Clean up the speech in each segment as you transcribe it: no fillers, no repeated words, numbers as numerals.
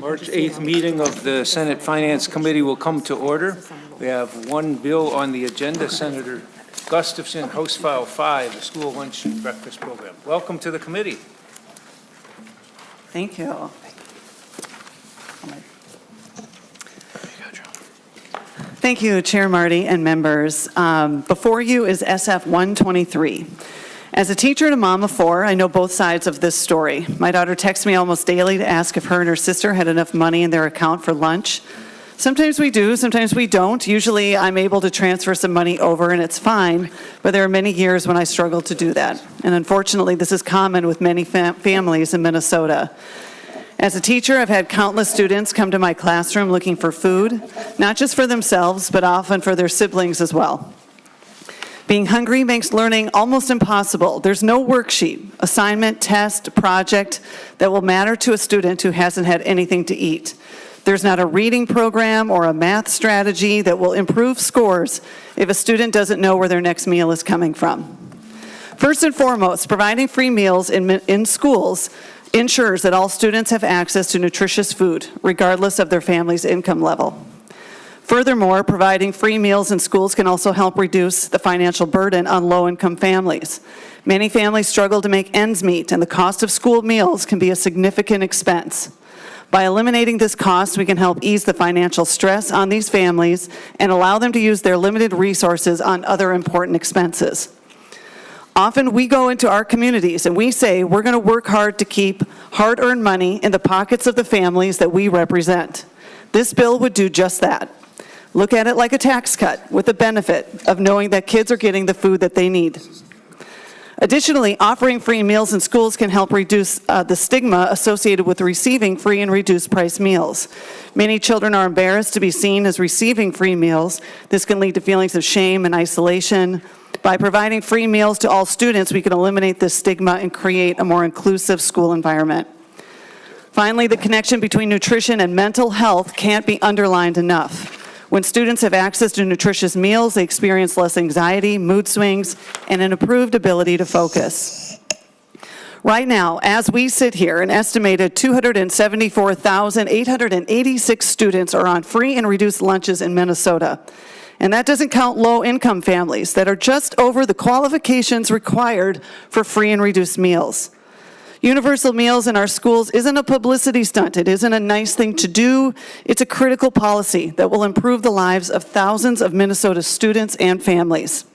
March 8th meeting of the Senate Finance Committee will come to order. We have one bill on the agenda, Senator Gustafson, House File 5, the School Lunch and Breakfast Program. Welcome to the committee. Thank you. Thank you, Chair Marty and members. Before you is SF 123. As a teacher and a mom of 4, I know both sides of this story. My daughter texts me almost daily to ask if her and her sister had enough money in their account for lunch. Sometimes we do, sometimes we don't. Usually I'm able to transfer some money over and it's fine, but there are many years when I struggle to do that. And unfortunately, this is common with many families in Minnesota. As a teacher, I've had countless students come to my classroom looking for food, not just for themselves, but often for their siblings as well. Being hungry makes learning almost impossible. There's no worksheet, assignment, test, project that will matter to a student who hasn't had anything to eat. There's not a reading program or a math strategy that will improve scores if a student doesn't know where their next meal is coming from. First and foremost, providing free meals in schools ensures that all students have access to nutritious food, regardless of their family's income level. Furthermore, providing free meals in schools can also help reduce the financial burden on low-income families. Many families struggle to make ends meet, and the cost of school meals can be a significant expense. By eliminating this cost, we can help ease the financial stress on these families and allow them to use their limited resources on other important expenses. Often we go into our communities and we say we're going to work hard to keep hard-earned money in the pockets of the families that we represent. This bill would do just that. Look at it like a tax cut with the benefit of knowing that kids are getting the food that they need. Additionally, offering free meals in schools can help reduce the stigma associated with receiving free and reduced price meals. Many children are embarrassed to be seen as receiving free meals. This can lead to feelings of shame and isolation. By providing free meals to all students, we can eliminate this stigma and create a more inclusive school environment. Finally, the connection between nutrition and mental health can't be underlined enough. When students have access to nutritious meals, they experience less anxiety, mood swings, and an improved ability to focus. Right now, as we sit here, an estimated 274,886 students are on free and reduced lunches in Minnesota. And that doesn't count low-income families that are just over the qualifications required for free and reduced meals. Universal meals in our schools isn't a publicity stunt. It isn't a nice thing to do. It's a critical policy that will improve the lives of thousands of Minnesota students and families.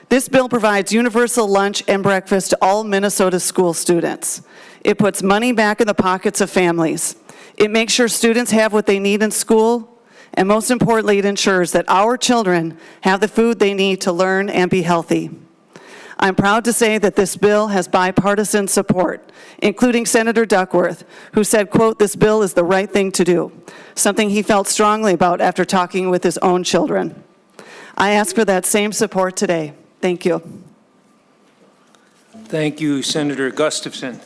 This bill provides universal lunch and breakfast to all Minnesota school students. It puts money back in the pockets of families. It makes sure students have what they need in school, and most importantly, it ensures that our children have the food they need to learn and be healthy. I'm proud to say that this bill has bipartisan support, including Senator Duckworth, who said, quote, "This bill is the right thing to do," something he felt strongly about after talking with his own children. I ask for that same support today. Thank you. Thank you, Senator Gustafson.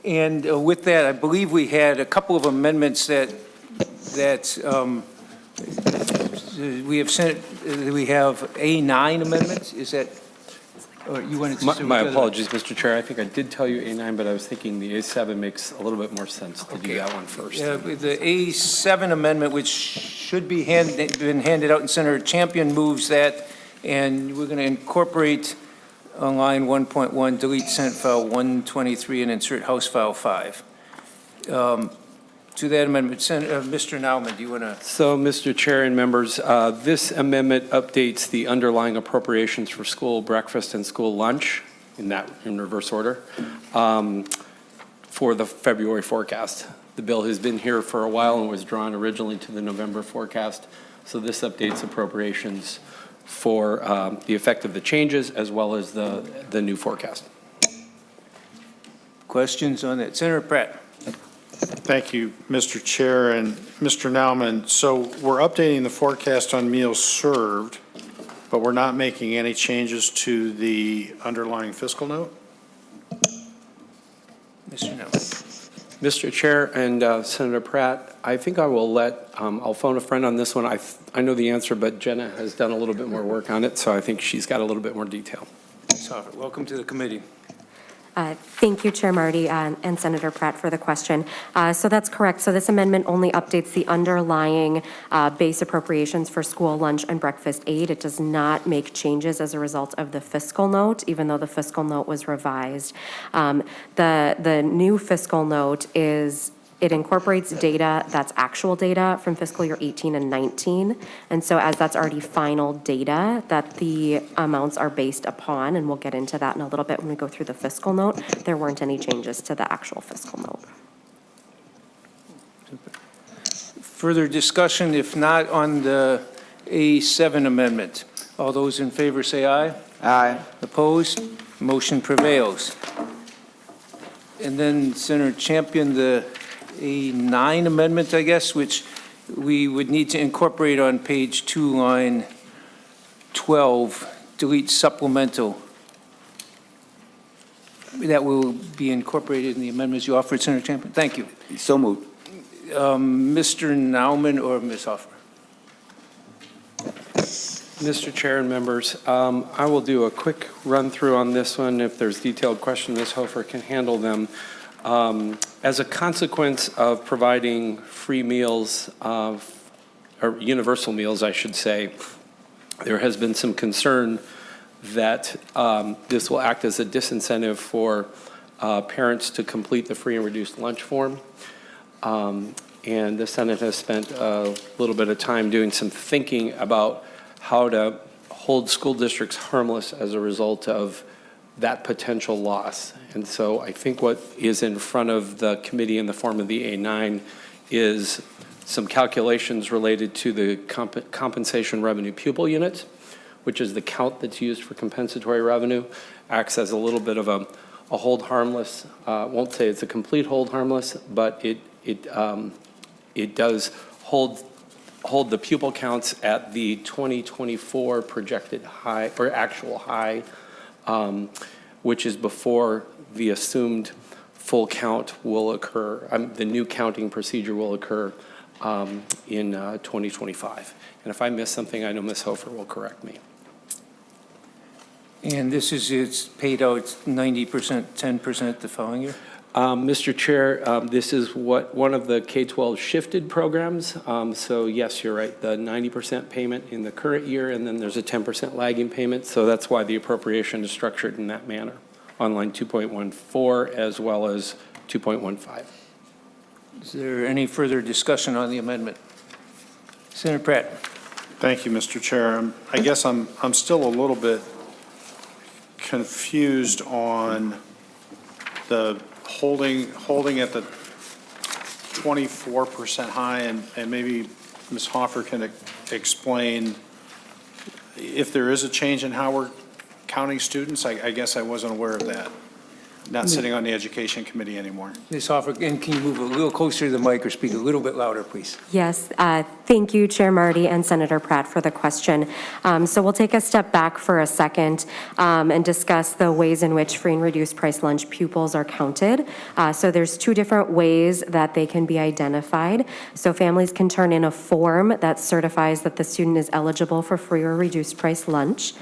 And with that, I believe we had a couple of amendments that we have sent. We have A9 amendments. Is that? Or you wanted to my apologies, Mr. Chair. I think I did tell you A9, but I was thinking the A7 makes a little bit more sense to do that one first. Yeah, the A7 amendment, which should be been handed out, and Senator Champion moves that, and we're going to incorporate on line 1.1, delete Senate File 123 and insert House File 5. To that amendment, Mr. Naumann, do you want to? So, Mr. Chair and members, this amendment updates the underlying appropriations for school breakfast and school lunch in reverse order for the February forecast. The bill has been here for a while and was drawn originally to the November forecast. So this updates appropriations for the effect of the changes as well as the new forecast. Questions on that? Senator Pratt. Thank you, Mr. Chair and Mr. Naumann. So we're updating the forecast on meals served, but we're not making any changes to the underlying fiscal note? Mr. Naumann. Mr. Chair and Senator Pratt, I think I will I'll phone a friend on this one. I know the answer, but Jenna has done a little bit more work on it, so I think she's got a little bit more detail. Welcome to the committee. Thank you, Chair Marty and Senator Pratt, for the question. So that's correct. So this amendment only updates the underlying base appropriations for school lunch and breakfast aid. It does not make changes as a result of the fiscal note, even though the fiscal note was revised. The new fiscal note it incorporates data that's actual data from fiscal year 18 and 19. And so as that's already final data that the amounts are based upon, and we'll get into that in a little bit when we go through the fiscal note, there weren't any changes to the actual fiscal note. Further discussion, if not, on the A7 amendment? All those in favor say aye. Aye. Opposed? Motion prevails. And then Senator Champion, the A9 amendment, I guess, which we would need to incorporate on page 2, line 12, delete supplemental. That will be incorporated in the amendments you offered, Senator Champion. Thank you. So moved. Mr. Nauman or Ms. Hoffer? Mr. Chair and members, I will do a quick run through on this one. If there's detailed questions, Ms. Hofer can handle them. As a consequence of providing free meals, or universal meals, I should say, there has been some concern that this will act as a disincentive for parents to complete the free and reduced lunch form. And the Senate has spent a little bit of time doing some thinking about how to hold school districts harmless as a result of that potential loss. And so I think what is in front of the committee in the form of the A9 is some calculations related to the compensation revenue pupil units, which is the count that's used for compensatory revenue, acts as a little bit of a hold harmless. Won't say it's a complete hold harmless, but it does hold the pupil counts at the 2024 projected high or actual high, which is before the assumed full count will occur. The new counting procedure will occur in 2025. And if I miss something, I know Ms. Hofer will correct me. And it's paid out 90%, 10% the following year? Mr. Chair, this is one of the K-12 shifted programs. So yes, you're right, the 90% payment in the current year, and then there's a 10% lagging payment. So that's why the appropriation is structured in that manner on line 2.14 as well as 2.15. Is there any further discussion on the amendment? Senator Pratt. Thank you, Mr. Chair. I guess I'm still a little bit confused on the holding at the 24% high, and maybe Ms. Hoffer can explain if there is a change in how we're counting students. I guess I wasn't aware of that. Not sitting on the education committee anymore. Ms. Hoffer, and can you move a little closer to the mic or speak a little bit louder, please? Yes, thank you, Chair Marty and Senator Pratt, for the question. So we'll take a step back for a second and discuss the ways in which free and reduced price lunch pupils are counted. So there's two different ways that they can be identified. So families can turn in a form that certifies that the student is eligible for free or reduced price lunch,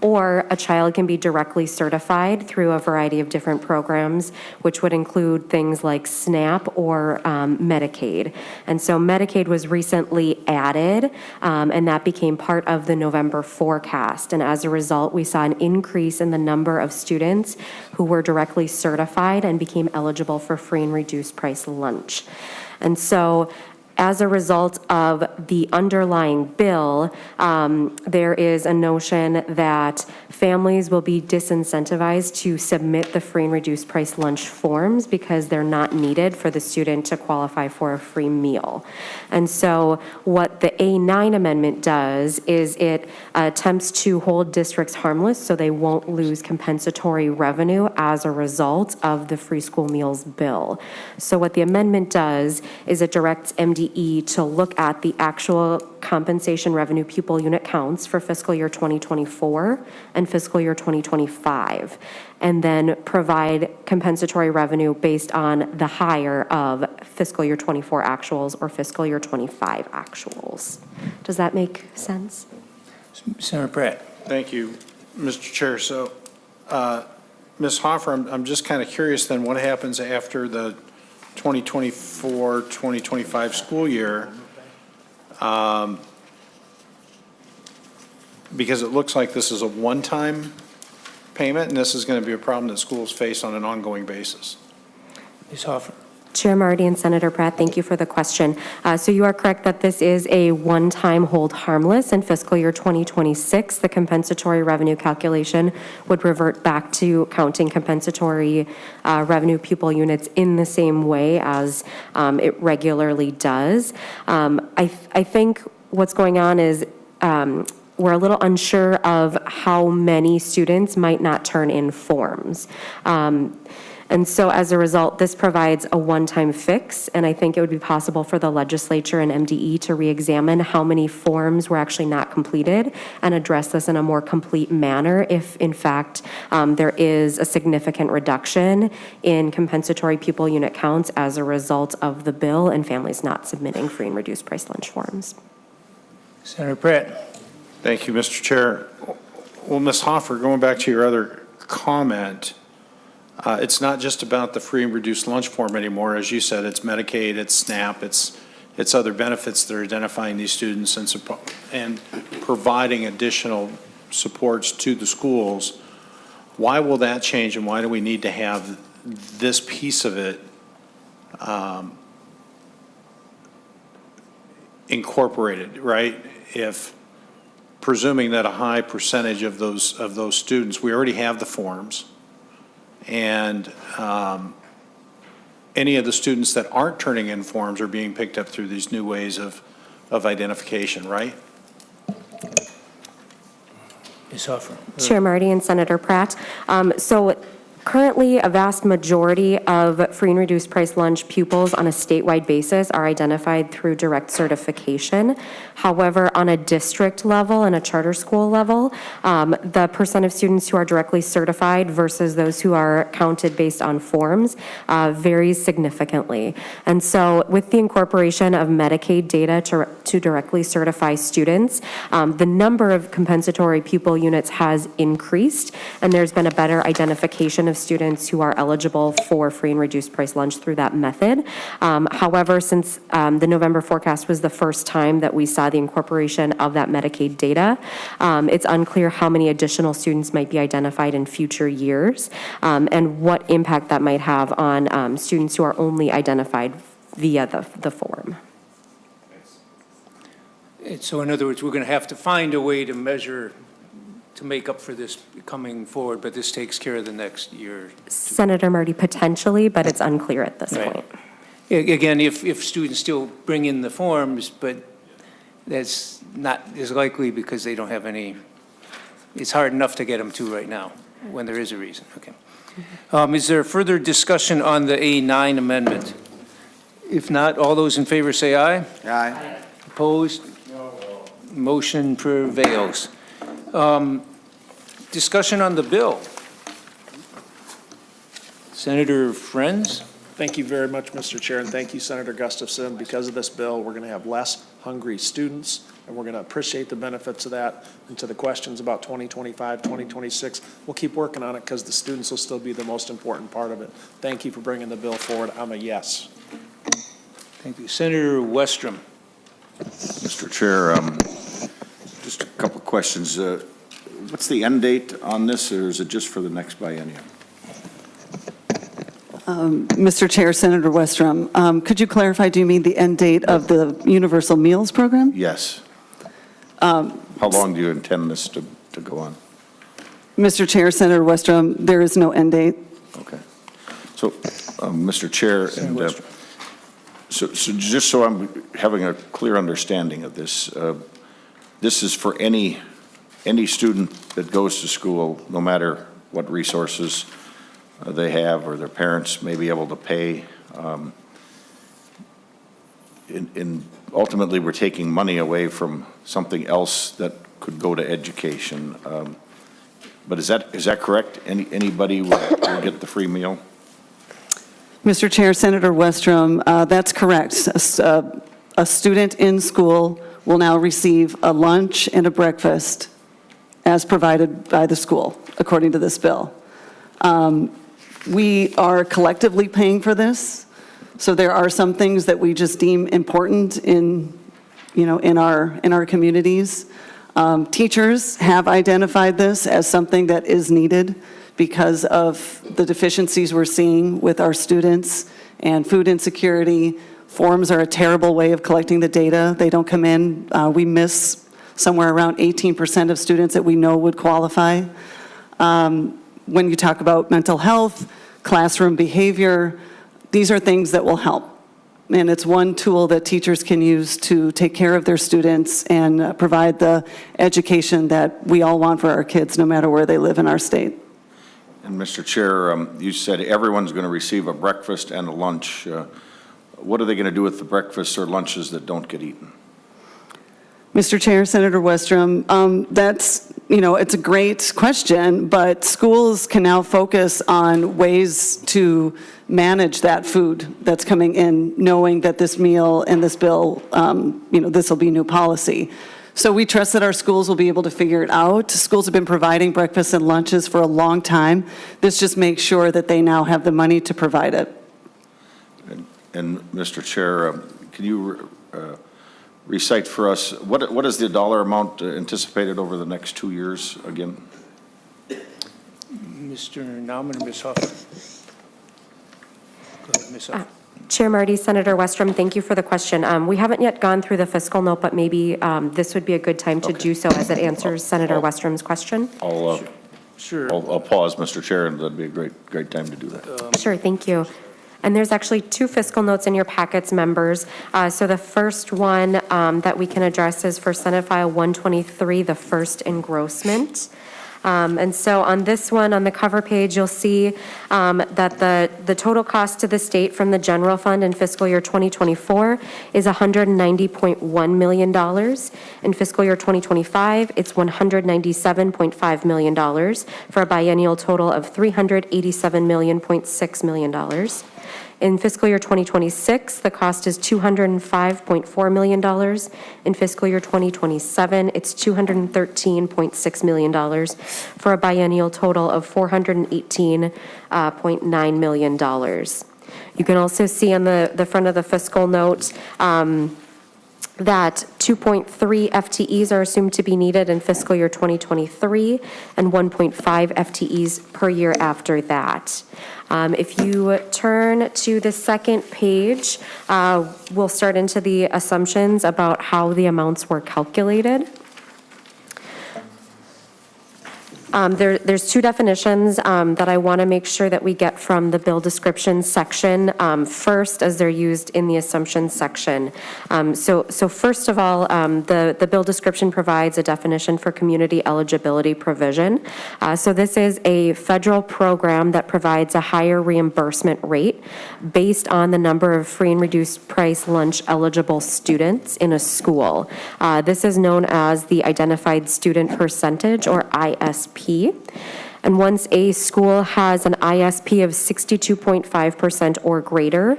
or a child can be directly certified through a variety of different programs, which would include things like SNAP or Medicaid. And so Medicaid was recently added, and that became part of the November forecast. And as a result, we saw an increase in the number of students who were directly certified and became eligible for free and reduced price lunch. And so as a result of the underlying bill, there is a notion that families will be disincentivized to submit the free and reduced price lunch forms because they're not needed for the student to qualify for a free meal. And so what the A9 amendment does is it attempts to hold districts harmless so they won't lose compensatory revenue as a result of the free school meals bill. So what the amendment does is it directs MDE to look at the actual compensation revenue pupil unit counts for fiscal year 2024 and fiscal year 2025, and then provide compensatory revenue based on the higher of fiscal year 24 actuals or fiscal year 25 actuals. Does that make sense? Senator Pratt. Thank you, Mr. Chair. So Ms. Hoffer, I'm just kind of curious then, what happens after the 2024-2025 school year? Because it looks like this is a one-time payment, and this is going to be a problem that schools face on an ongoing basis. Ms. Hoffer? Chair Marty and Senator Pratt, thank you for the question. So you are correct that this is a one-time hold harmless. In fiscal year 2026, the compensatory revenue calculation would revert back to counting compensatory revenue pupil units in the same way as it regularly does. I think what's going on is we're a little unsure of how many students might not turn in forms. And so as a result, this provides a one-time fix, and I think it would be possible for the legislature and MDE to re-examine how many forms were actually not completed and address this in a more complete manner if, in fact, there is a significant reduction in compensatory pupil unit counts as a result of the bill and families not submitting free and reduced price lunch forms. Senator Pratt? Thank you, Mr. Chair. Well, Ms. Hoffer, going back to your other comment, it's not just about the free and reduced lunch form anymore. As you said, it's Medicaid, it's SNAP, it's other benefits that are identifying these students and providing additional supports to the schools. Why will that change, and why do we need to have this piece of it incorporated, right? If presuming that a high percentage of those students, we already have the forms, and any of the students that aren't turning in forms are being picked up through these new ways of identification, right? Ms. Hoffer? Chair Marty and Senator Pratt. So currently, a vast majority of free and reduced price lunch pupils on a statewide basis are identified through direct certification. However, on a district level and a charter school level, the percent of students who are directly certified versus those who are counted based on forms varies significantly. And so with the incorporation of Medicaid data to directly certify students, the number of compensatory pupil units has increased, and there's been a better identification of students who are eligible for free and reduced price lunch through that method. However, since the November forecast was the first time that we saw the incorporation of that Medicaid data, it's unclear how many additional students might be identified in future years and what impact that might have on students who are only identified via the form. So in other words, we're going to have to find a way to measure, to make up for this coming forward, but this takes care of the next year. Senator Marty, potentially, but it's unclear at this Right. point. Again, if students still bring in the forms, but that's not as likely because they don't have any, it's hard enough to get them to right now, when there is a reason. Okay. Is there further discussion on the A9 amendment? If not, all those in favor say aye. Aye. Opposed? No. Motion prevails. Discussion on the bill. Senator Friends? Thank you very much, Mr. Chair, and thank you, Senator Gustafson. Because of this bill, we're going to have less hungry students, and we're going to appreciate the benefits of that. And to the questions about 2025, 2026, we'll keep working on it because the students will still be the most important part of it. Thank you for bringing the bill forward. I'm a yes. Thank you. Senator Westrom? Mr. Chair, just a couple of questions. What's the end date on this, or is it just for the next biennium? Mr. Chair, Senator Westrom, could you clarify, do you mean the end date of the Universal Meals Program? Yes. How long do you intend this to go on? Mr. Chair, Senator Westrom, there is no end date. Okay. So, Mr. Chair, and so just so I'm having a clear understanding of this, this is for any student that goes to school, no matter what resources they have or their parents may be able to pay. Ultimately, we're taking money away from something else that could go to education. But is that correct? Anybody will get the free meal? Mr. Chair, Senator Westrom, that's correct. A student in school will now receive a lunch and a breakfast as provided by the school, according to this bill. We are collectively paying for this, so there are some things that we just deem important in our communities. Teachers have identified this as something that is needed because of the deficiencies we're seeing with our students and food insecurity. Forms are a terrible way of collecting the data. They don't come in. We miss somewhere around 18% of students that we know would qualify. When you talk about mental health, classroom behavior, these are things that will help. And it's one tool that teachers can use to take care of their students and provide the education that we all want for our kids, no matter where they live in our state. And Mr. Chair, you said everyone's going to receive a breakfast and a lunch. What are they going to do with the breakfasts or lunches that don't get eaten? Mr. Chair, Senator Westrom, it's a great question, but schools can now focus on ways to manage that food that's coming in, knowing that this meal and this bill, this will be new policy. So we trust that our schools will be able to figure it out. Schools have been providing breakfasts and lunches for a long time. This just makes sure that they now have the money to provide it. And Mr. Chair, can you recite for us, what is the dollar amount anticipated over the next 2 years again? Mr. Nauman or Ms. Hoffman? Go ahead, Ms. Hoffman. Chair Marty, Senator Westrom, thank you for the question. We haven't yet gone through the fiscal note, but maybe this would be a good time to do so as it answers Senator Westrom's question. Sure. I'll pause, Mr. Chair, and that'd be a great time to do that. Sure, thank you. And there's actually 2 fiscal notes in your packets, members. So the first one that we can address is for Senate File 123, the first engrossment. And so on this one, on the cover page, you'll see that the total cost to the state from the general fund in fiscal year 2024 is $190.1 million. In fiscal year 2025, it's $197.5 million for a biennial total of $387.6 million. In fiscal year 2026, the cost is $205.4 million. In fiscal year 2027, it's $213.6 million for a biennial total of $418.9 million. You can also see on the front of the fiscal note that 2.3 FTEs are assumed to be needed in fiscal year 2023 and 1.5 FTEs per year after that. If you turn to the second page, we'll start into the assumptions about how the amounts were calculated. There's 2 definitions that I want to make sure that we get from the bill description section first, as they're used in the assumptions section. So first of all, the bill description provides a definition for community eligibility provision. So this is a federal program that provides a higher reimbursement rate based on the number of free and reduced price lunch eligible students in a school. This is known as the Identified Student Percentage, or ISP. And once a school has an ISP of 62.5% or greater,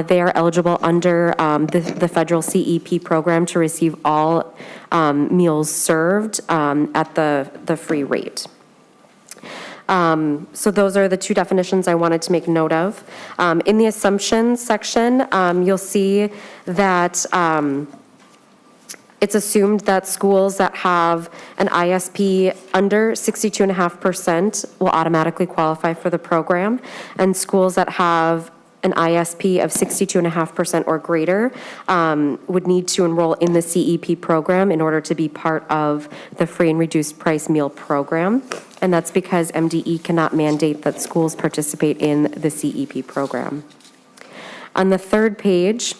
they are eligible under the federal CEP program to receive all meals served at the free rate. So those are the 2 definitions I wanted to make note of. In the assumptions section, you'll see that it's assumed that schools that have an ISP under 62.5% will automatically qualify for the program, and schools that have an ISP of 62.5% or greater would need to enroll in the CEP program in order to be part of the free and reduced price meal program. And that's because MDE cannot mandate that schools participate in the CEP program. On the third page,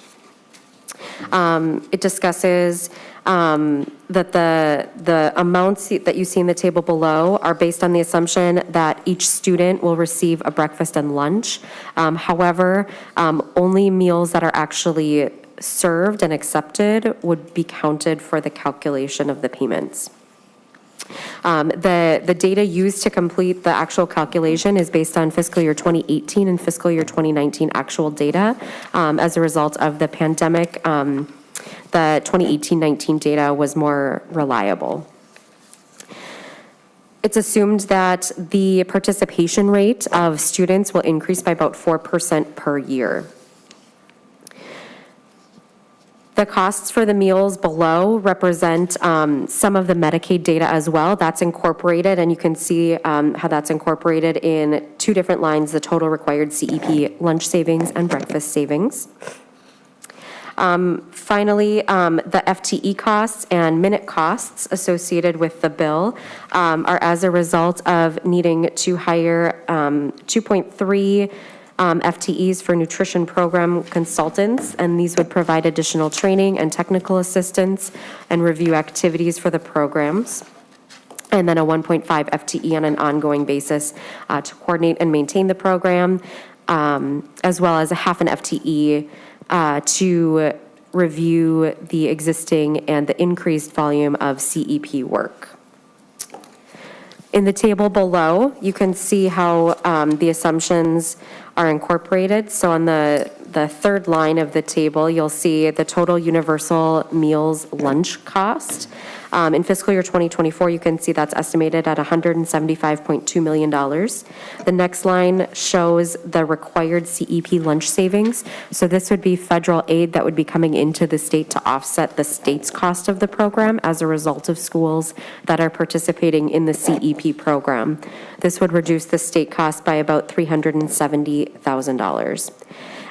it discusses that the amounts that you see in the table below are based on the assumption that each student will receive a breakfast and lunch. However, only meals that are actually served and accepted would be counted for the calculation of the payments. The data used to complete the actual calculation is based on fiscal year 2018 and fiscal year 2019 actual data. As a result of the pandemic, the 2018-19 data was more reliable. It's assumed that the participation rate of students will increase by about 4% per year. The costs for the meals below represent some of the Medicaid data as well. That's incorporated, and you can see how that's incorporated in two different lines, the total required CEP lunch savings and breakfast savings. Finally, the FTE costs and minute costs associated with the bill are as a result of needing to hire 2.3 FTEs for nutrition program consultants, and these would provide additional training and technical assistance and review activities for the programs. And then a 1.5 FTE on an ongoing basis to coordinate and maintain the program, as well as a half an FTE to review the existing and the increased volume of CEP work. In the table below, you can see how the assumptions are incorporated. So on the third line of the table, you'll see the total universal meals lunch cost. In fiscal year 2024, you can see that's estimated at $175.2 million. The next line shows the required CEP lunch savings. So this would be federal aid that would be coming into the state to offset the state's cost of the program as a result of schools that are participating in the CEP program. This would reduce the state cost by about $370,000.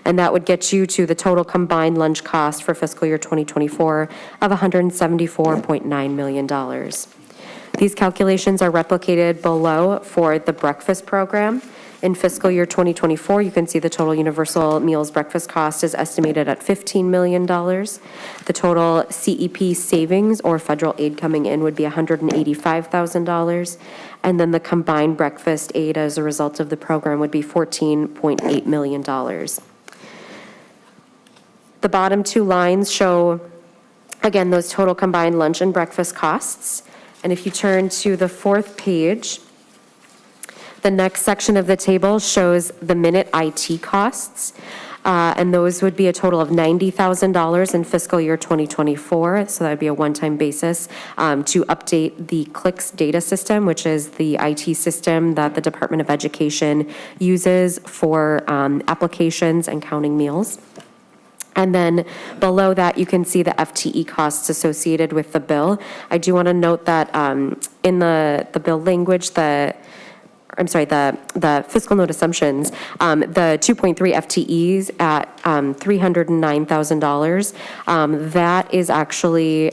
And that would get you to the total combined lunch cost for fiscal year 2024 of $174.9 million. These calculations are replicated below for the breakfast program. In fiscal year 2024, you can see the total universal meals breakfast cost is estimated at $15 million. The total CEP savings or federal aid coming in would be $185,000. And then the combined breakfast aid as a result of the program would be $14.8 million. The bottom two lines show, again, those total combined lunch and breakfast costs. And if you turn to the fourth page, the next section of the table shows the minute IT costs. And those would be a total of $90,000 in fiscal year 2024. So that would be a one-time basis to update the CLICS data system, which is the IT system that the Department of Education uses for applications and counting meals. And then below that, you can see the FTE costs associated with the bill. I do want to note that in the bill language, the fiscal note assumptions, the 2.3 FTEs at $309,000, that is actually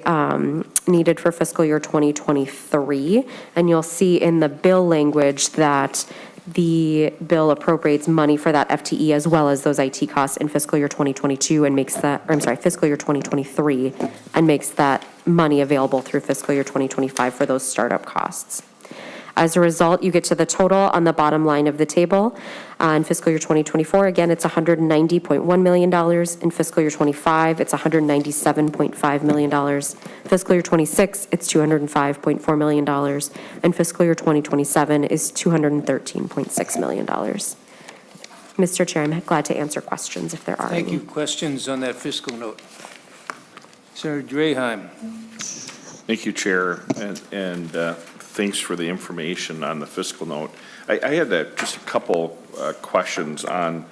needed for fiscal year 2023. And you'll see in the bill language that the bill appropriates money for that FTE as well as those IT costs in fiscal year 2022 and makes that, fiscal year 2023, and makes that money available through fiscal year 2025 for those startup costs. As a result, you get to the total on the bottom line of the table. In fiscal year 2024, again, it's $190.1 million. In fiscal year 25, it's $197.5 million. Fiscal year 26, it's $205.4 million. And fiscal year 2027 is $213.6 million. Mr. Chair, I'm glad to answer questions if there are any. Thank you. Questions on that fiscal note? Senator Draheim. Thank you, Chair, and thanks for the information on the fiscal note. I had just a couple questions on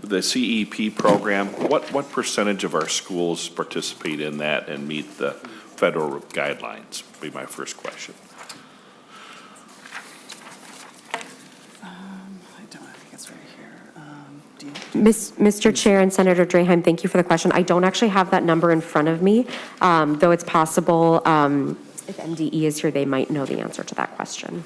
the CEP program. What percentage of our schools participate in that and meet the federal guidelines? Would be my first question. Mr. Chair and Senator Draheim, thank you for the question. I don't actually have that number in front of me, though it's possible if MDE is here, they might know the answer to that question.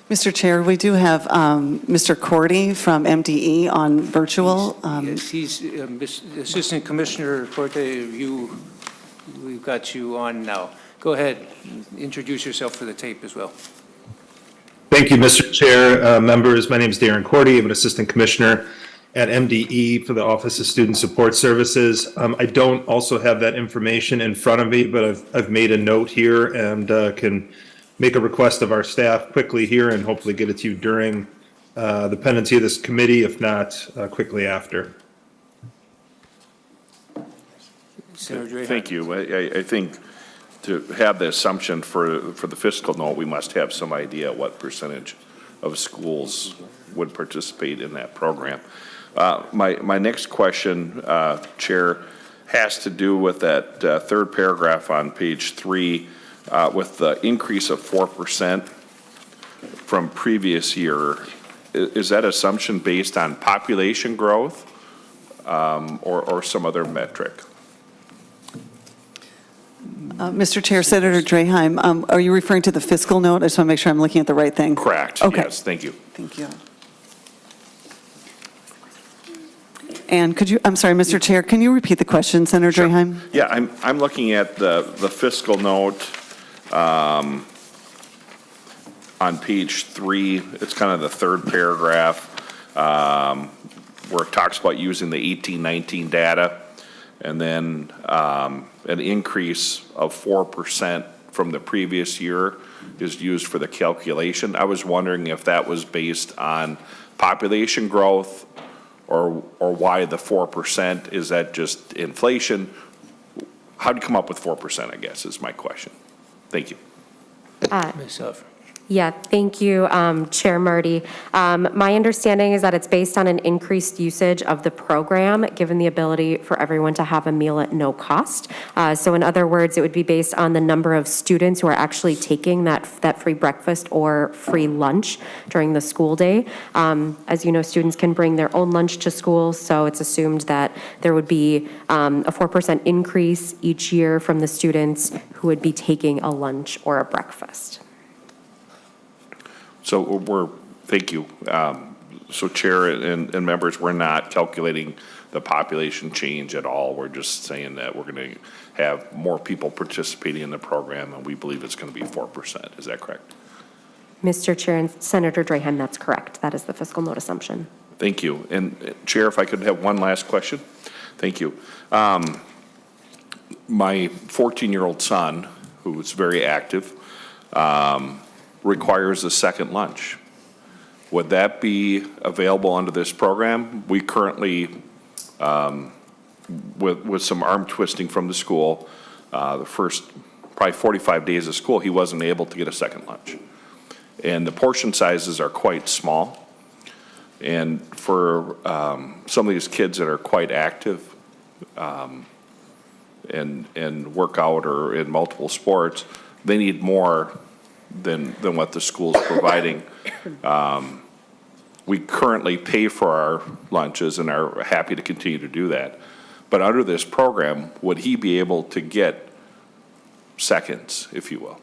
Mr. Chair, we do have Mr. Cordy from MDE on virtual. Yes, he's Assistant Commissioner Corte. We've got you on now. Go ahead, introduce yourself for the tape as well. Thank you, Mr. Chair, members. My name is Darren Cordy. I'm an Assistant Commissioner at MDE for the Office of Student Support Services. I don't also have that information in front of me, but I've made a note here and can make a request of our staff quickly here and hopefully get it to you during the pendency of this committee, if not quickly after. Senator Draheim. Thank you. I think to have the assumption for the fiscal note, we must have some idea what percentage of schools would participate in that program. My next question, Chair, has to do with that third paragraph on page 3 with the increase of 4% from previous year. Is that assumption based on population growth or some other metric? Mr. Chair, Senator Draheim, are you referring to the fiscal note? I just want to make sure I'm looking at the right thing. Correct. Okay. Yes, thank you. Thank you. And could you, I'm sorry, Mr. Chair, can you repeat the question, Senator Draheim? Yeah, I'm looking at the fiscal note on page 3. It's kind of the third paragraph where it talks about using the 18-19 data, and then an increase of 4% from the previous year is used for the calculation. I was wondering if that was based on population growth or why the 4%? Is that just inflation? How'd you come up with 4%, I guess, is my question. Thank you. Ms. Huff. Yeah, thank you, Chair Marty. My understanding is that it's based on an increased usage of the program, given the ability for everyone to have a meal at no cost. So in other words, it would be based on the number of students who are actually taking that free breakfast or free lunch during the school day. As you know, students can bring their own lunch to school, so it's assumed that there would be a 4% increase each year from the students who would be taking a lunch or a breakfast. So thank you. So Chair and members, we're not calculating the population change at all. We're just saying that we're going to have more people participating in the program, and we believe it's going to be 4%. Is that correct? Mr. Chair and Senator Draheim, that's correct. That is the fiscal note assumption. Thank you. And Chair, if I could have one last question. Thank you. My 14-year-old son, who is very active, requires a second lunch. Would that be available under this program? We currently, with some arm twisting from the school, the first probably 45 days of school, he wasn't able to get a second lunch. And the portion sizes are quite small. And for some of these kids that are quite active and work out or in multiple sports, they need more than what the school's providing. We currently pay for our lunches and are happy to continue to do that. But under this program, would he be able to get seconds, if you will?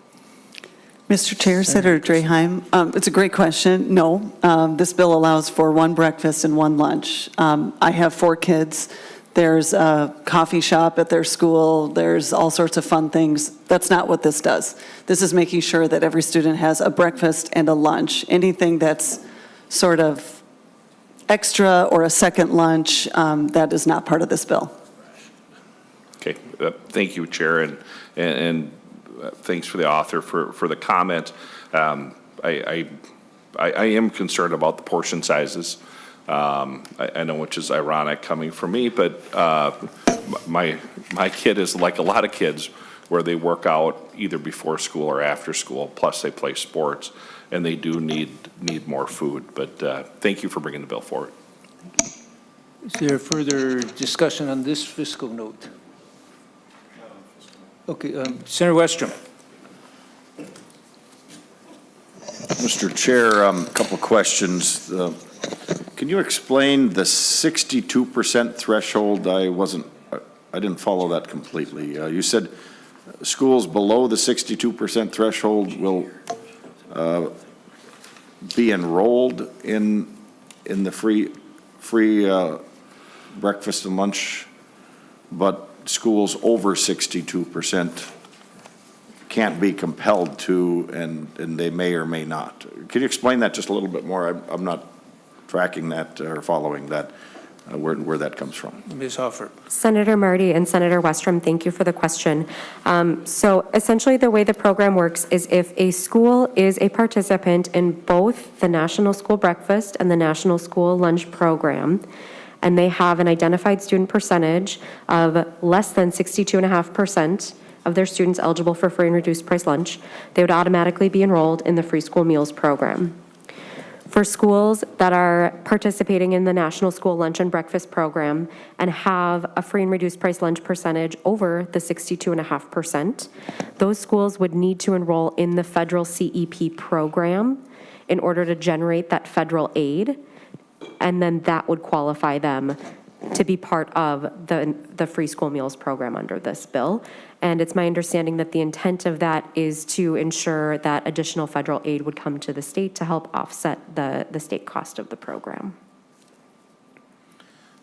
Mr. Chair, Senator Draheim, it's a great question. No, this bill allows for one breakfast and one lunch. I have 4 kids. There's a coffee shop at their school. There's all sorts of fun things. That's not what this does. This is making sure that every student has a breakfast and a lunch. Anything that's sort of extra or a second lunch, that is not part of this bill. Okay, thank you, Chair, and thanks for the author for the comment. I am concerned about the portion sizes. I know, which is ironic coming from me, but my kid is like a lot of kids where they work out either before school or after school, plus they play sports, and they do need more food. But thank you for bringing the bill forward. Is there further discussion on this fiscal note? Okay, Senator Westrom. Mr. Chair, a couple of questions. Can you explain the 62% threshold? I didn't follow that completely. You said schools below the 62% threshold will be enrolled in the free breakfast and lunch, but schools over 62% can't be compelled to, and they may or may not. Can you explain that just a little bit more? I'm not tracking that or following that, where that comes from. Ms. Hoffer. Senator Marty and Senator Westrom, thank you for the question. So essentially the way the program works is if a school is a participant in both the National School Breakfast and the National School Lunch Program, and they have an identified student percentage of less than 62.5%, of their students eligible for free and reduced price lunch, they would automatically be enrolled in the free school meals program. For schools that are participating in the National School Lunch and Breakfast Program and have a free and reduced price lunch percentage over the 62.5%, those schools would need to enroll in the federal CEP program in order to generate that federal aid, and then that would qualify them to be part of the free school meals program under this bill. And it's my understanding that the intent of that is to ensure that additional federal aid would come to the state to help offset the state cost of the program.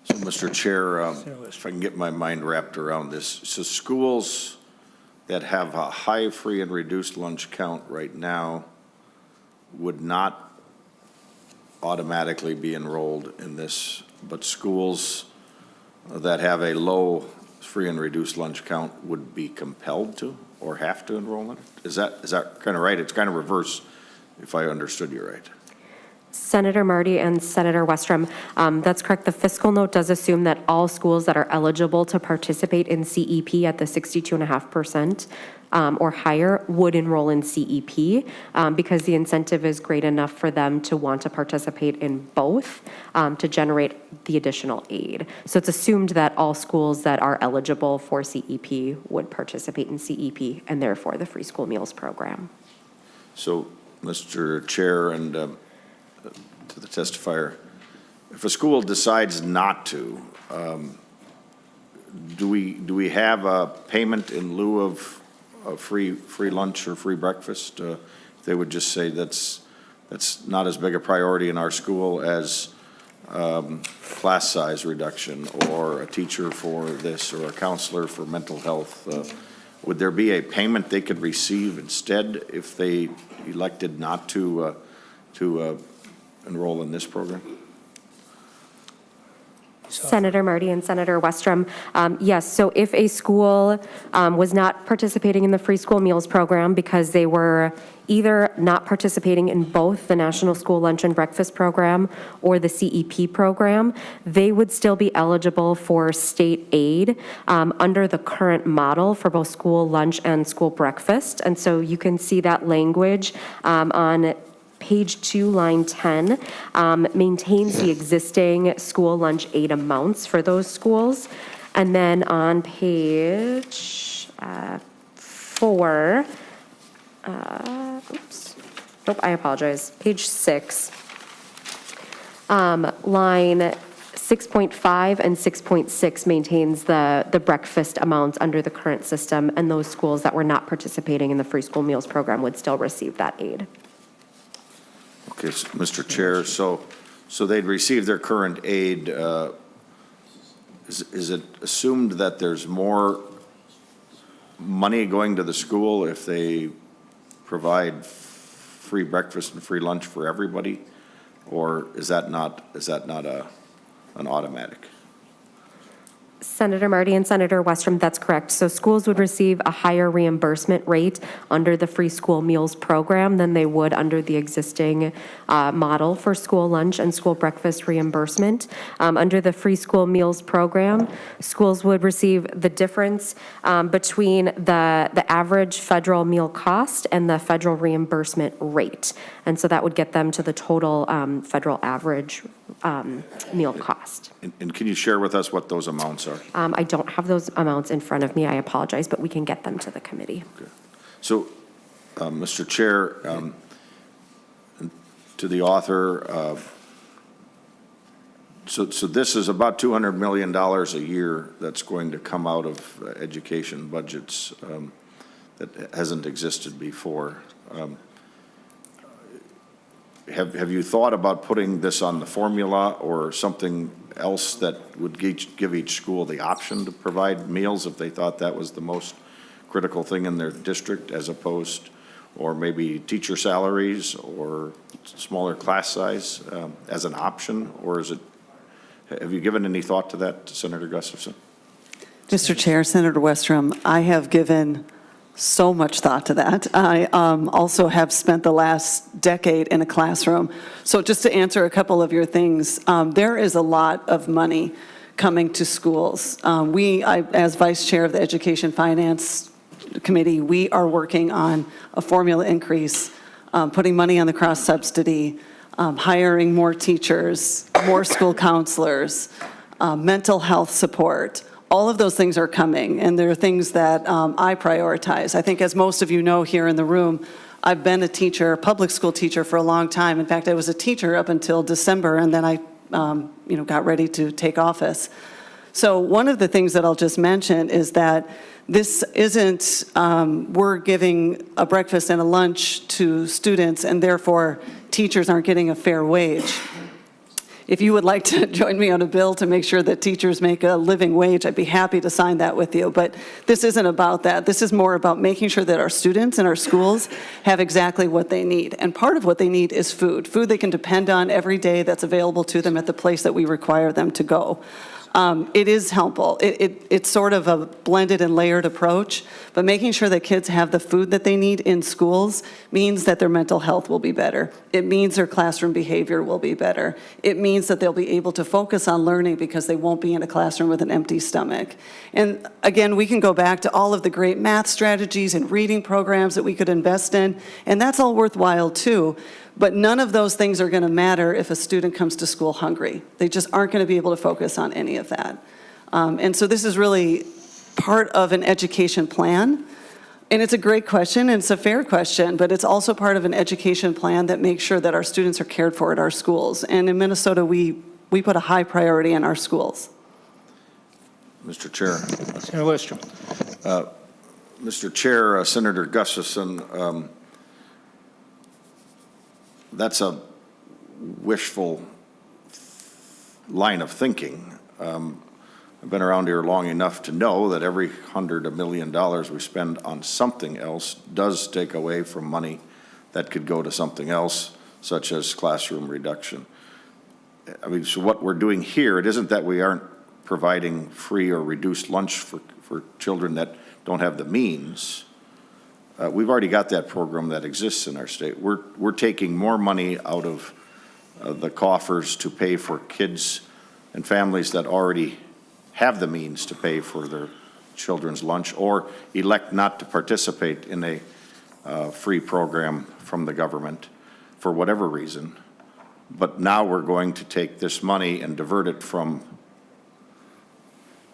So, Mr. Chair, if I can get my mind wrapped around this, so schools that have a high free and reduced lunch count right now would not automatically be enrolled in this, but schools that have a low free and reduced lunch count would be compelled to or have to enroll in it? Is that kind of right? It's kind of reverse, if I understood you right. Senator Marty and Senator Westrom, that's correct. The fiscal note does assume that all schools that are eligible to participate in CEP at the 62.5% or higher would enroll in CEP because the incentive is great enough for them to want to participate in both to generate the additional aid. So it's assumed that all schools that are eligible for CEP would participate in CEP and therefore the free school meals program. So, Mr. Chair and to the testifier, if a school decides not to, do we have a payment in lieu of free lunch or free breakfast? They would just say that's not as big a priority in our school as class size reduction or a teacher for this or a counselor for mental health. Would there be a payment they could receive instead if they elected not to enroll in this program? Senator Marty and Senator Westrom, yes, so if a school was not participating in the free school meals program because they were either not participating in both the National School Lunch and Breakfast Program or the CEP program, they would still be eligible for state aid under the current model for both school lunch and school breakfast. And so you can see that language on page 2, line 10, maintains the existing school lunch aid amounts for those schools. And then on page 4, I apologize, page 6, line 6.5 and 6.6 maintains the breakfast amounts under the current system, and those schools that were not participating in the free school meals program would still receive that aid. Okay, so, Mr. Chair, so they'd receive their current aid. Is it assumed that there's more money going to the school if they provide free breakfast and free lunch for everybody, or is that not an automatic? Senator Marty and Senator Westrom, that's correct. So schools would receive a higher reimbursement rate under the free school meals program than they would under the existing model for school lunch and school breakfast reimbursement. Under the free school meals program, schools would receive the difference between the average federal meal cost and the federal reimbursement rate. And so that would get them to the total federal average meal cost. And can you share with us what those amounts are? I don't have those amounts in front of me. I apologize, but we can get them to the committee. Okay. So, Mr. Chair, to the author, so this is about $200 million a year that's going to come out of education budgets that hasn't existed before. Have you thought about putting this on the formula or something else that would give each school the option to provide meals if they thought that was the most critical thing in their district, as opposed, or maybe teacher salaries or smaller class size as an option? Or is it, have you given any thought to that, Senator Gustafson? Mr. Chair, Senator Westrom, I have given so much thought to that. I also have spent the last decade in a classroom. So just to answer a couple of your things, there is a lot of money coming to schools. I, as Vice Chair of the Education Finance Committee, we are working on a formula increase, putting money on the cross-subsidy, hiring more teachers, more school counselors, mental health support. All of those things are coming, and they're things that I prioritize. I think, as most of you know here in the room, I've been a teacher, a public school teacher, for a long time. In fact, I was a teacher up until December, and then I got ready to take office. So one of the things that I'll just mention is that this isn't, we're giving a breakfast and a lunch to students, and therefore teachers aren't getting a fair wage. If you would like to join me on a bill to make sure that teachers make a living wage, I'd be happy to sign that with you. But this isn't about that. This is more about making sure that our students in our schools have exactly what they need. And part of what they need is food they can depend on every day, that's available to them at the place that we require them to go. It is helpful. It's sort of a blended and layered approach, but making sure that kids have the food that they need in schools means that their mental health will be better. It means their classroom behavior will be better. It means that they'll be able to focus on learning because they won't be in a classroom with an empty stomach. And again, we can go back to all of the great math strategies and reading programs that we could invest in, and that's all worthwhile too. But none of those things are going to matter if a student comes to school hungry. They just aren't going to be able to focus on any of that. And so this is really part of an education plan. And it's a great question, and it's a fair question, but it's also part of an education plan that makes sure that our students are cared for at our schools. And in Minnesota, we put a high priority in our schools. Mr. Chair. Senator Westrom. Mr. Chair, Senator Gustafson, that's a wishful line of thinking. I've been around here long enough to know that every $100 million we spend on something else does take away from money that could go to something else, such as classroom reduction. I mean, so what we're doing here, it isn't that we aren't providing free or reduced lunch for children that don't have the means. We've already got that program that exists in our state. We're taking more money out of the coffers to pay for kids and families that already have the means to pay for their children's lunch or elect not to participate in a free program from the government for whatever reason. But now we're going to take this money and divert it from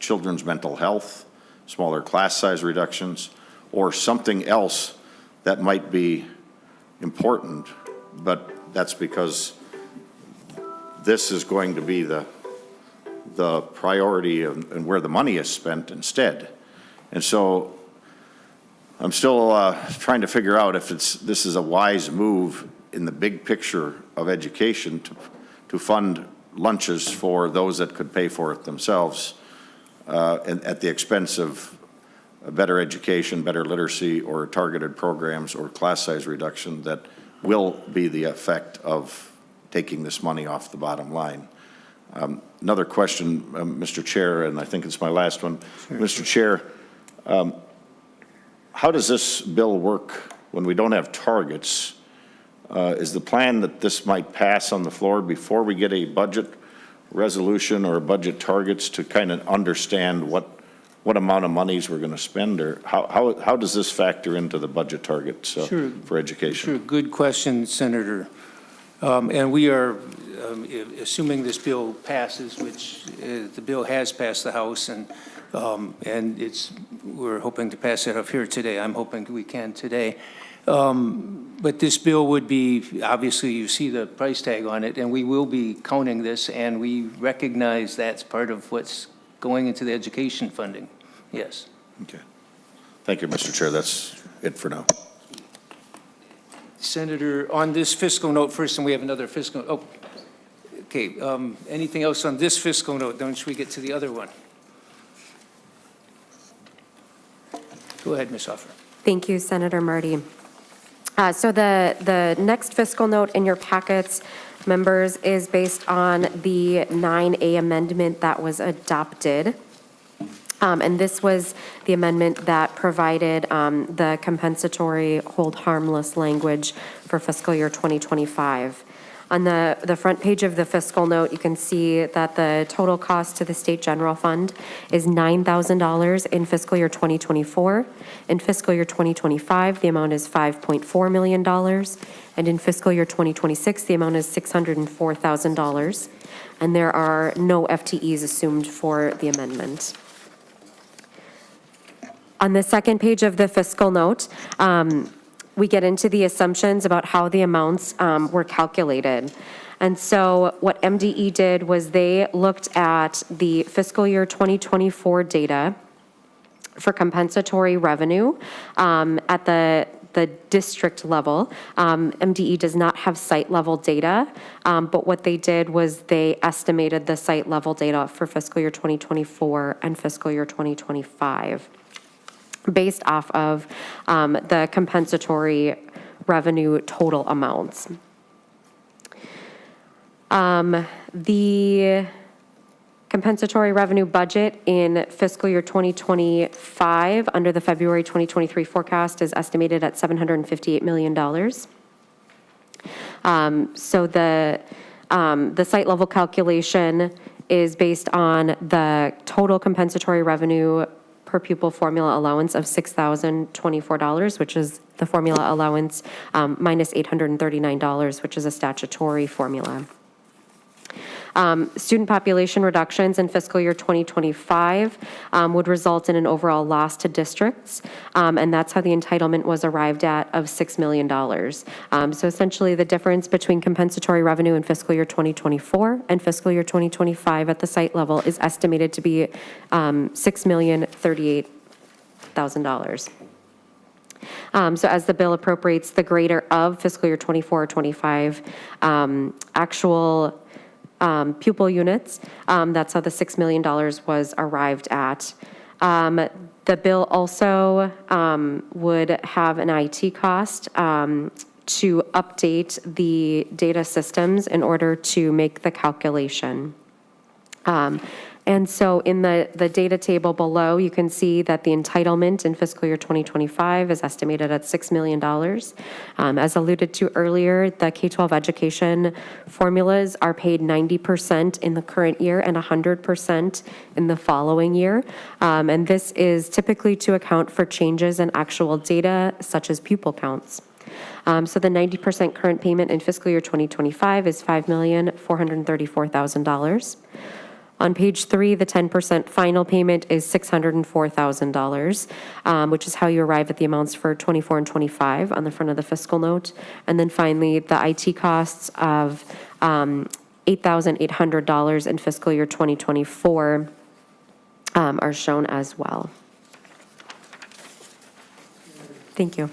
children's mental health, smaller class size reductions, or something else that might be important, but that's because this is going to be the priority and where the money is spent instead. And so I'm still trying to figure out if this is a wise move in the big picture of education to fund lunches for those that could pay for it themselves and at the expense of a better education, better literacy, or targeted programs or class size reduction that will be the effect of taking this money off the bottom line. Another question, Mr. Chair, and I think it's my last one. Sure. Mr. Chair, how does this bill work when we don't have targets? Is the plan that this might pass on the floor before we get a budget resolution or budget targets to kind of understand what amount of monies we're going to spend, or how does this factor into the budget targets Sure. for education? Sure, good question, Senator. And we are assuming this bill passes, which the bill has passed the House, and we're hoping to pass it up here today. I'm hoping we can today. But this bill would be, obviously, you see the price tag on it, and we will be counting this, and we recognize that's part of what's going into the education funding, yes. Okay. Thank you, Mr. Chair. That's it for now. Senator, on this fiscal note first, and we have another fiscal, okay. Anything else on this fiscal note? Then should we get to the other one? Go ahead, Ms. Hoffer. Thank you, Senator Marty. So the next fiscal note in your packets, members, is based on the 9A amendment that was adopted. And this was the amendment that provided the compensatory hold harmless language for fiscal year 2025. On the front page of the fiscal note, you can see that the total cost to the state general fund is $9,000 in fiscal year 2024. In fiscal year 2025, the amount is $5.4 million. And in fiscal year 2026, the amount is $604,000. And there are no FTEs assumed for the amendment. On the second page of the fiscal note, we get into the assumptions about how the amounts were calculated. And so what MDE did was they looked at the fiscal year 2024 data for compensatory revenue at the district level. MDE does not have site level data, but what they did was they estimated the site level data for fiscal year 2024 and fiscal year 2025 based off of the compensatory revenue total amounts. The compensatory revenue budget in fiscal year 2025 under the February 2023 forecast is estimated at $758 million. So the site level calculation is based on the total compensatory revenue per pupil formula allowance of $6,024, which is the formula allowance minus $839, which is a statutory formula. Student population reductions in fiscal year 2025 would result in an overall loss to districts, and that's how the entitlement was arrived at of $6 million. So essentially the difference between compensatory revenue in fiscal year 2024 and fiscal year 2025 at the site level is estimated to be $6,038,000. So as the bill appropriates the greater of fiscal year 24 or 25 actual pupil units, that's how the $6 million was arrived at. The bill also would have an IT cost to update the data systems in order to make the calculation. And so in the data table below, you can see that the entitlement in fiscal year 2025 is estimated at $6 million. As alluded to earlier, the K-12 education formulas are paid 90% in the current year and 100% in the following year. And this is typically to account for changes in actual data, such as pupil counts. So the 90% current payment in fiscal year 2025 is $5,434,000. On page 3, the 10% final payment is $604,000, which is how you arrive at the amounts for 24 and 25 on the front of the fiscal note. And then finally, the IT costs of $8,800 in fiscal year 2024 are shown as well. Thank you.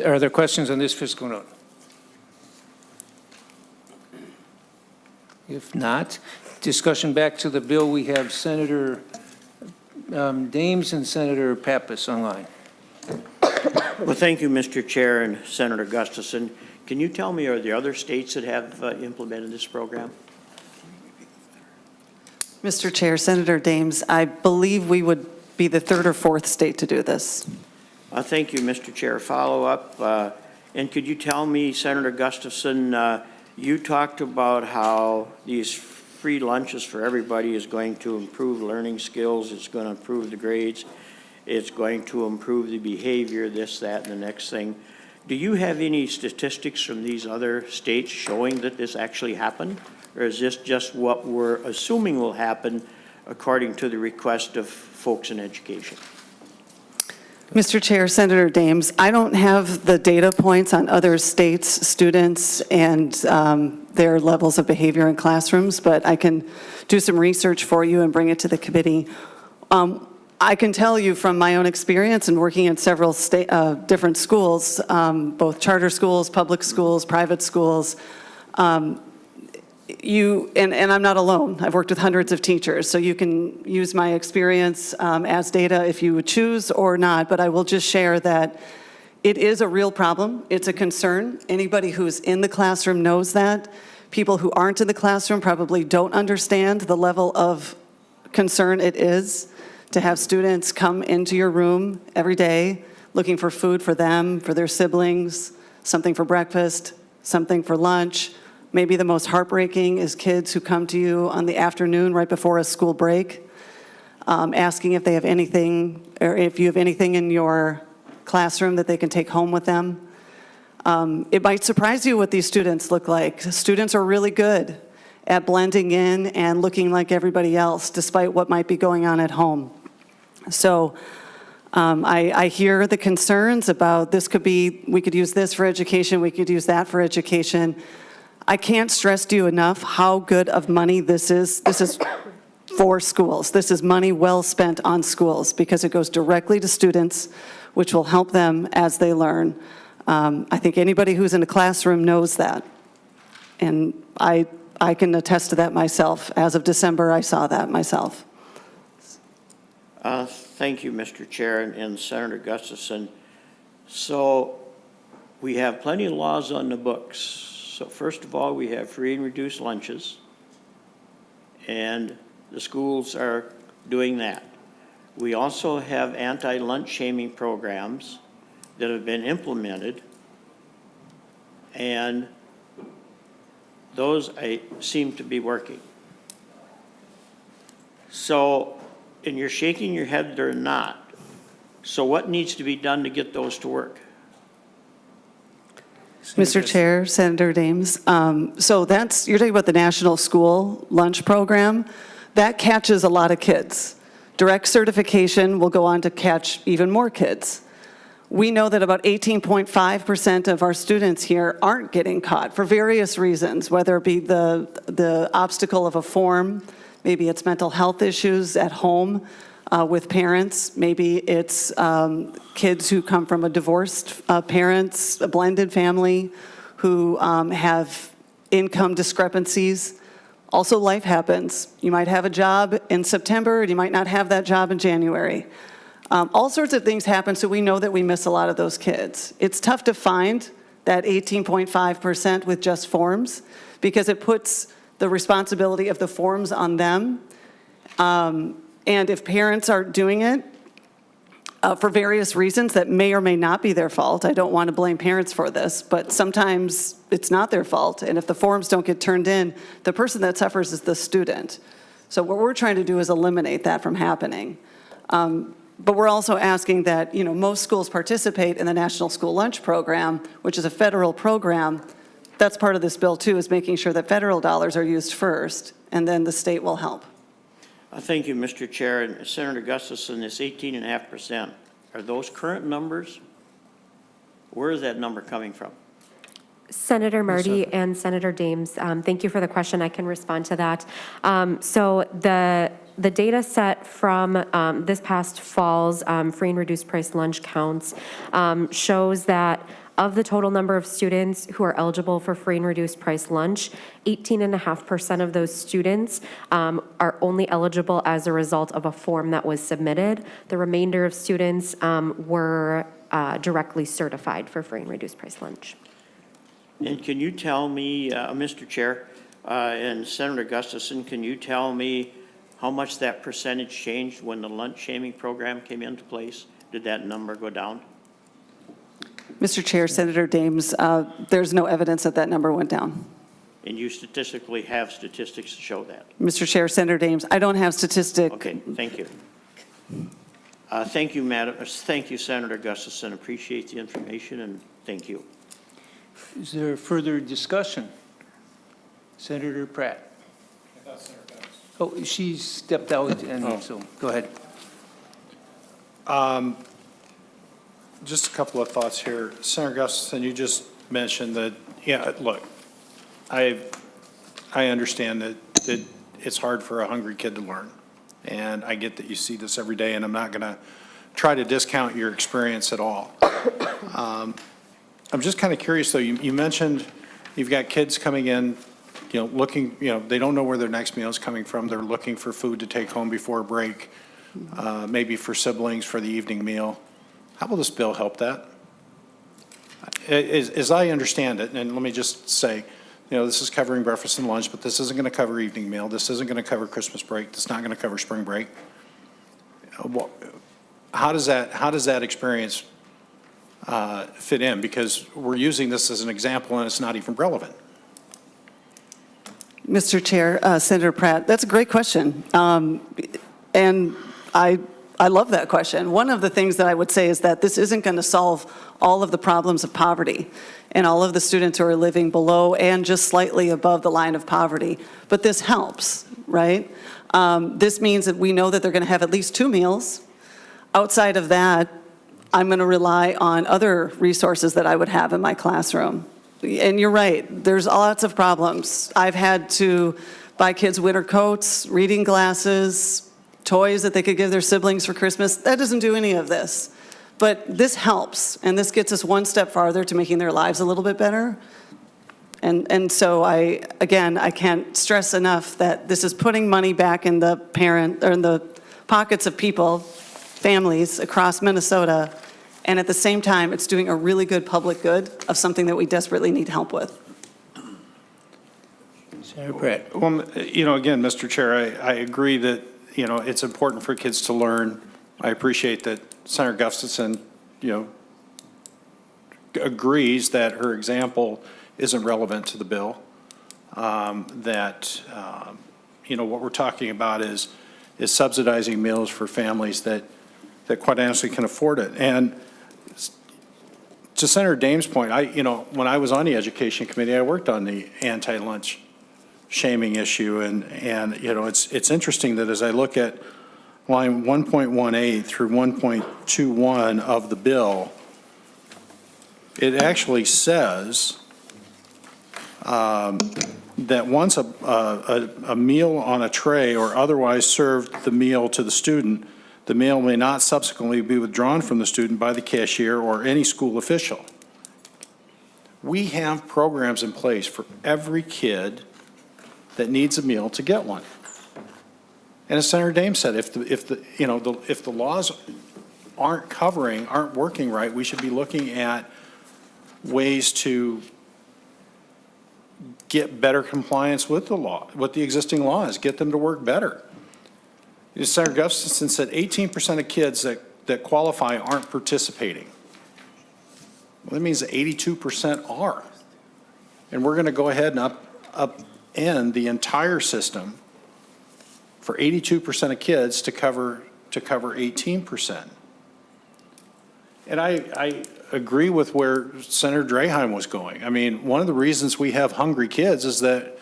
Are there questions on this fiscal note? If not, discussion back to the bill. We have Senator Dames and Senator Pappas online. Well, thank you, Mr. Chair and Senator Gustafson. Can you tell me, are there other states that have implemented this program? Mr. Chair, Senator Dames, I believe we would be the third or fourth state to do this. Thank you, Mr. Chair. Follow up. And could you tell me, Senator Gustafson, you talked about how these free lunches for everybody is going to improve learning skills, it's going to improve the grades, it's going to improve the behavior, this, that, and the next thing. Do you have any statistics from these other states showing that this actually happened? Or is this just what we're assuming will happen according to the request of folks in education? Mr. Chair, Senator Dames, I don't have the data points on other states' students and their levels of behavior in classrooms, but I can do some research for you and bring it to the committee. I can tell you from my own experience in working in several different schools, both charter schools, public schools, private schools, and I'm not alone. I've worked with hundreds of teachers, so you can use my experience as data if you would choose or not, but I will just share that it is a real problem. It's a concern. Anybody who's in the classroom knows that. People who aren't in the classroom probably don't understand the level of concern it is to have students come into your room every day looking for food for them, for their siblings, something for breakfast, something for lunch. Maybe the most heartbreaking is kids who come to you on the afternoon right before a school break, asking if they have anything, or if you have anything in your classroom that they can take home with them. It might surprise you what these students look like. Students are really good at blending in and looking like everybody else, despite what might be going on at home. So I hear the concerns about this could be, we could use this for education, we could use that for education. I can't stress to you enough how good of money this is. This is for schools. This is money well spent on schools because it goes directly to students, which will help them as they learn. I think anybody who's in a classroom knows that. And I can attest to that myself. As of December, I saw that myself. Thank you, Mr. Chair and Senator Gustafson. So we have plenty of laws on the books. So first of all, we have free and reduced lunches, and the schools are doing that. We also have anti-lunch shaming programs that have been implemented, and those seem to be working. So, and you're shaking your head they're not. So what needs to be done to get those to work? Mr. Chair, Senator Dames, so you're talking about the National School Lunch Program. That catches a lot of kids. Direct certification will go on to catch even more kids. We know that about 18.5% of our students here aren't getting caught for various reasons, whether it be the obstacle of a form, maybe it's mental health issues at home with parents, maybe it's kids who come from a divorced parents, a blended family who have income discrepancies. Also, life happens. You might have a job in September, and you might not have that job in January. All sorts of things happen, so we know that we miss a lot of those kids. It's tough to find that 18.5% with just forms because it puts the responsibility of the forms on them. And if parents are doing it for various reasons that may or may not be their fault, I don't want to blame parents for this, but sometimes it's not their fault. And if the forms don't get turned in, the person that suffers is the student. So what we're trying to do is eliminate that from happening. But we're also asking that, most schools participate in the National School Lunch Program, which is a federal program. That's part of this bill, too, is making sure that federal dollars are used first, and then the state will help. Thank you, Mr. Chair. And Senator Gustafson, this 18.5%, are those current numbers? Where is that number coming from? Senator Marty and Senator Dames, thank you for the question. I can respond to that. So the data set from this past fall's free and reduced price lunch counts shows that of the total number of students who are eligible for free and reduced price lunch, 18.5% of those students are only eligible as a result of a form that was submitted. The remainder of students were directly certified for free and reduced price lunch. And can you tell me, Mr. Chair, and Senator Gustafson, can you tell me how much that percentage changed when the lunch shaming program came into place? Did that number go down? Mr. Chair, Senator Dames, there's no evidence that that number went down. And you statistically have statistics to show that? Mr. Chair, Senator Dames, I don't have statistics. Okay, thank you. Thank you, Madam. Thank you, Senator Gustafson. Appreciate the information, and thank you. Is there further discussion? Senator Pratt? Oh, she stepped out, and so, go ahead. Just a couple of thoughts here. Senator Gustafson, you just mentioned that, look, I understand that it's hard for a hungry kid to learn. And I get that you see this every day, and I'm not going to try to discount your experience at all. I'm just kind of curious, though. You mentioned you've got kids coming in, looking, they don't know where their next meal is coming from. They're looking for food to take home before break, maybe for siblings for the evening meal. How will this bill help that? As I understand it, and let me just say, this is covering breakfast and lunch, but this isn't going to cover evening meal. This isn't going to cover Christmas break. It's not going to cover spring break. How does that experience fit in? Because we're using this as an example and it's not even relevant. Mr. Chair, Senator Pratt, that's a great question. And I love that question. One of the things that I would say is that this isn't going to solve all of the problems of poverty and all of the students who are living below and just slightly above the line of poverty. But this helps, right? This means that we know that they're going to have at least 2 meals. Outside of that, I'm going to rely on other resources that I would have in my classroom. And you're right, there's lots of problems. I've had to buy kids winter coats, reading glasses, toys that they could give their siblings for Christmas. That doesn't do any of this. But this helps, and this gets us one step farther to making their lives a little bit better. And so I can't stress enough that this is putting money back in the in the pockets of people, families across Minnesota, and at the same time, it's doing a really good public good of something that we desperately need help with. Senator Pratt. Well, again, Mr. Chair, I agree that, it's important for kids to learn. I appreciate that Senator Gustafson, agrees that her example isn't relevant to the bill. What we're talking about is subsidizing meals for families that quite honestly can afford it. And to Senator Dame's point, when I was on the Education Committee, I worked on the anti-lunch shaming issue, and it's interesting that as I look at line 1.18 through 1.21 of the bill, it actually says that once a meal on a tray or otherwise served the meal to the student, the meal may not subsequently be withdrawn from the student by the cashier or any school official. We have programs in place for every kid that needs a meal to get one. And as Senator Dame said, if the laws aren't working right, we should be looking at ways to get better compliance with the law, with the existing laws, get them to work better. Senator Gustafson said 18% of kids that qualify aren't participating. Well, that means that 82% are. And we're going to go ahead and upend the entire system for 82% of kids to cover 18%. And I agree with where Senator Draheim was going. I mean, one of the reasons we have hungry kids is that,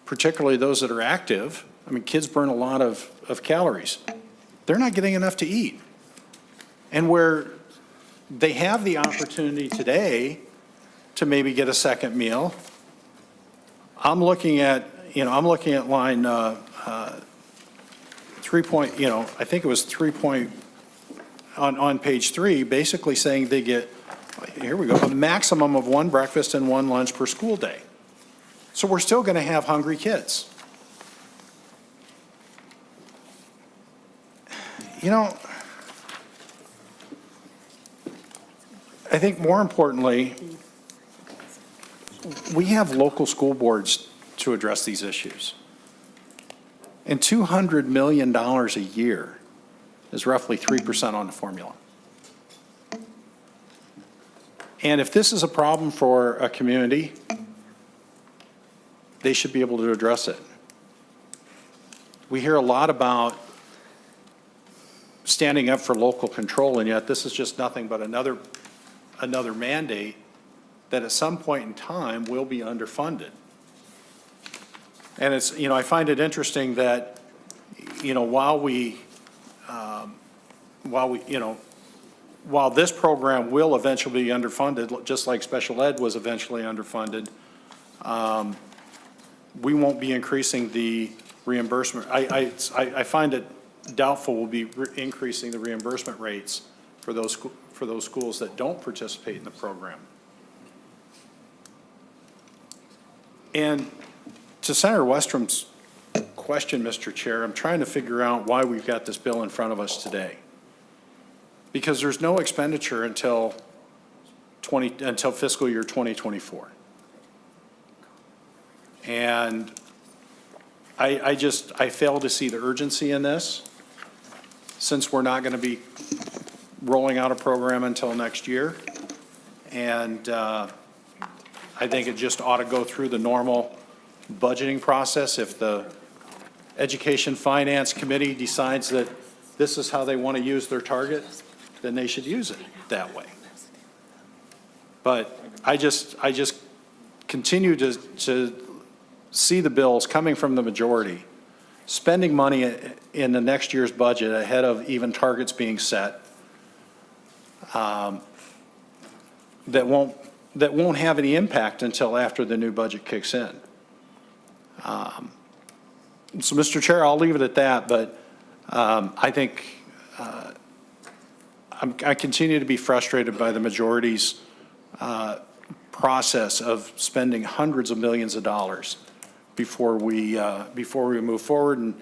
particularly those that are active, I mean, kids burn a lot of calories. They're not getting enough to eat. And where they have the opportunity today to maybe get a second meal, I'm looking at line 3 point, I think it was 3 point on page 3, basically saying they get, here we go, a maximum of 1 breakfast and 1 lunch per school day. So we're still going to have hungry kids. I think more importantly, we have local school boards to address these issues. And $200 million a year is roughly 3% on the formula. And if this is a problem for a community, they should be able to address it. We hear a lot about standing up for local control, and yet this is just nothing but another mandate that at some point in time will be underfunded. And it's, I find it interesting that, while this program will eventually be underfunded, just like special ed was eventually underfunded, we won't be increasing the reimbursement. I find it doubtful we'll be increasing the reimbursement rates for those schools that don't participate in the program. And to Senator Westrum's question, Mr. Chair, I'm trying to figure out why we've got this bill in front of us today. Because there's no expenditure until fiscal year 2024. And I fail to see the urgency in this, since we're not going to be rolling out a program until next year. And I think it just ought to go through the normal budgeting process. If the Education Finance Committee decides that this is how they want to use their target, then they should use it that way. But I just continue to see the bills coming from the majority, spending money in the next year's budget ahead of even targets being set, that won't have any impact until after the new budget kicks in. So, Mr. Chair, I'll leave it at that, but I think I continue to be frustrated by the majority's process of spending hundreds of millions of dollars before we move forward. And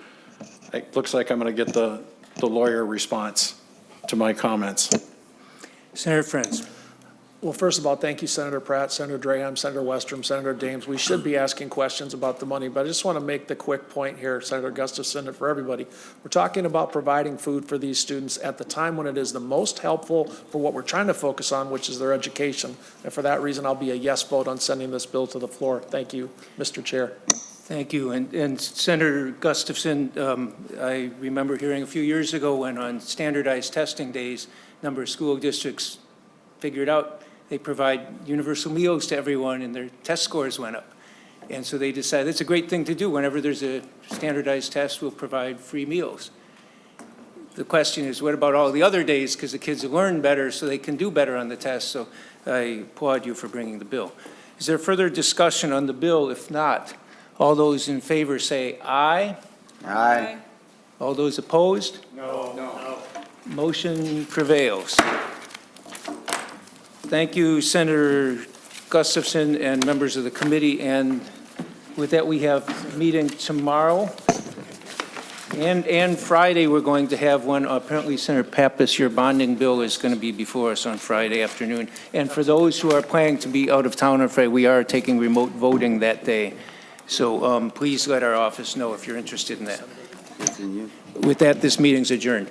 it looks like I'm going to get the lawyer response to my comments. Senator Friends. Well, first of all, thank you, Senator Pratt, Senator Drahan, Senator Westrom, Senator Dames. We should be asking questions about the money, but I just want to make the quick point here, Senator Gustafson, and for everybody. We're talking about providing food for these students at the time when it is the most helpful for what we're trying to focus on, which is their education. And for that reason, I'll be a yes vote on sending this bill to the floor. Thank you, Mr. Chair. Thank you. And Senator Gustafson, I remember hearing a few years ago when on standardized testing days, a number of school districts figured out they provide universal meals to everyone and their test scores went up. And so they decided it's a great thing to do. Whenever there's a standardized test, we'll provide free meals. The question is, what about all the other days? Because the kids learn better so they can do better on the test. So I applaud you for bringing the bill. Is there further discussion on the bill? If not, all those in favor say aye. Aye. All those opposed? No. Motion prevails. Thank you, Senator Gustafson and members of the committee. And with that, we have a meeting tomorrow. And Friday, we're going to have one. Apparently, Senator Pappas, your bonding bill is going to be before us on Friday afternoon. And for those who are planning to be out of town on Friday, we are taking remote voting that day. So please let our office know if you're interested in that. With that, this meeting's adjourned.